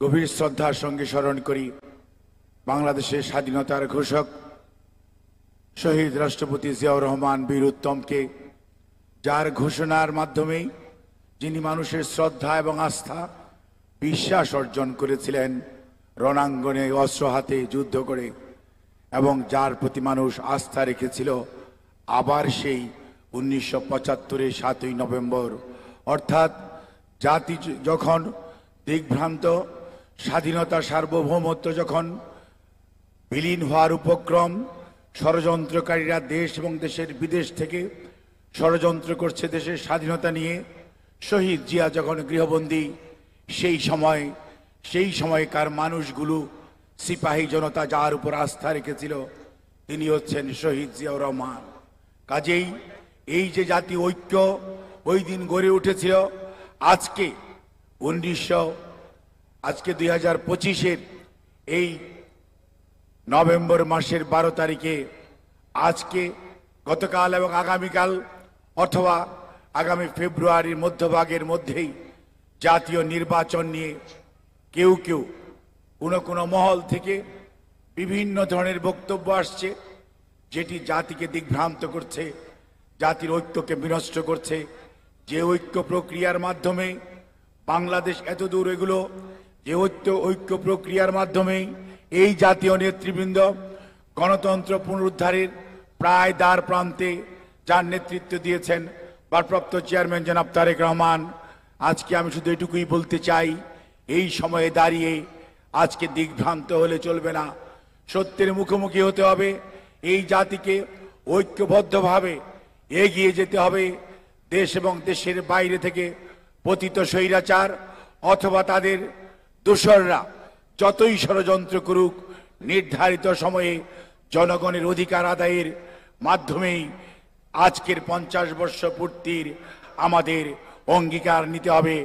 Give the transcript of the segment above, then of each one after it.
গভীর শ্রদ্ধার সঙ্গে স্মরণ করি বাংলাদেশের স্বাধীনতার ঘোষক শহীদ রাষ্ট্রপতি জিয়াউর রহমান বীর উত্তমকে, যার ঘোষণার মাধ্যমেই যিনি মানুষের শ্রদ্ধা এবং আস্থা বিশ্বাস অর্জন করেছিলেন রণাঙ্গনে অস্ত্র হাতে যুদ্ধ করে, এবং যার প্রতি মানুষ আস্থা রেখেছিল আবার সেই 1975-এর 7ই নভেম্বর, অর্থাৎ জাতি যখন দিগ্ভ্রান্ত, স্বাধীনতা সার্বভৌমত্ব যখন বিলীন হওয়ার উপক্রম, ষড়যন্ত্রকারীরা দেশ এবং দেশের বিদেশ থেকে ষড়যন্ত্র করছে দেশের স্বাধীনতা নিয়ে, শহীদ জিয়া যখন গৃহবন্দী, সেই সময়কার মানুষগুলো, সিপাহী জনতা যার উপর আস্থা রেখেছিল তিনি হচ্ছেন শহীদ জিয়াউর রহমান। কাজেই এই যে জাতীয় ঐক্য ওই দিন গড়ে উঠেছিল, আজকে 2025-এর এই নভেম্বর মাসের 12 তারিখে, আজকে গতকাল এবং আগামীকাল অথবা আগামী ফেব্রুয়ারির মধ্যভাগের মধ্যেই জাতীয় নির্বাচন নিয়ে কেউ কোনো মহল থেকে বিভিন্ন ধরনের বক্তব্য আসছে, যেটি জাতিকে দিগ্ভ্রান্ত করছে, জাতির ঐক্যকে বিনষ্ট করছে। যে ঐক্য প্রক্রিয়ার মাধ্যমে বাংলাদেশ এত দূর এগুলো, যে ঐক্য প্রক্রিয়ার মাধ্যমেই এই জাতীয় নেতৃবৃন্দ গণতন্ত্র পুনরুদ্ধারের প্রায় দ্বার প্রান্তে যার নেতৃত্ব দিয়েছেন ভারপ্রাপ্ত চেয়ারম্যান জনাব তারেক রহমান। আজকে আমি শুধু এটুকুই বলতে চাই, এই সময়ে দাঁড়িয়ে আজকে দিগ্ভ্রান্ত হলে চলবে না, সত্যের মুখোমুখি হতে হবে। এই জাতিকে ঐক্যবদ্ধভাবে এগিয়ে যেতে হবে। দেশ এবং দেশের বাইরে থেকে পতিত স্বৈরাচার অথবা তাদের দোসররা যতই ষড়যন্ত্র করুক, নির্ধারিত সময়ে জনগণের অধিকার আদায়ের মাধ্যমেই আজকের 50 বর্ষ পূর্তির আমাদের অঙ্গীকার নিতে হবে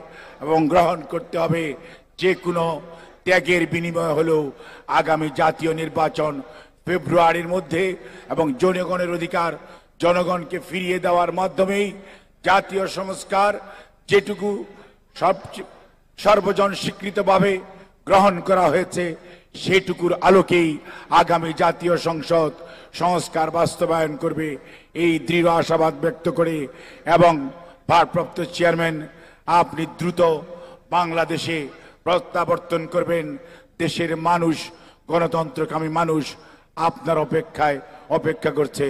এবং গ্রহণ করতে হবে। যে কোনো ত্যাগের বিনিময় হলেও আগামী জাতীয় নির্বাচন ফেব্রুয়ারির মধ্যে এবং জনগণের অধিকার জনগণকে ফিরিয়ে দেওয়ার মাধ্যমেই জাতীয় সংস্কার যেটুকু সর্বজন স্বীকৃতভাবে গ্রহণ করা হয়েছে, সেটুকুর আলোকেই আগামী জাতীয় সংসদ সংস্কার বাস্তবায়ন করবে, এই দৃঢ় আশাবাদ ব্যক্ত করে, এবং ভারপ্রাপ্ত চেয়ারম্যান আপনি দ্রুত বাংলাদেশে প্রত্যাবর্তন করবেন। দেশের মানুষ, গণতন্ত্রকামী মানুষ আপনার অপেক্ষা করছে।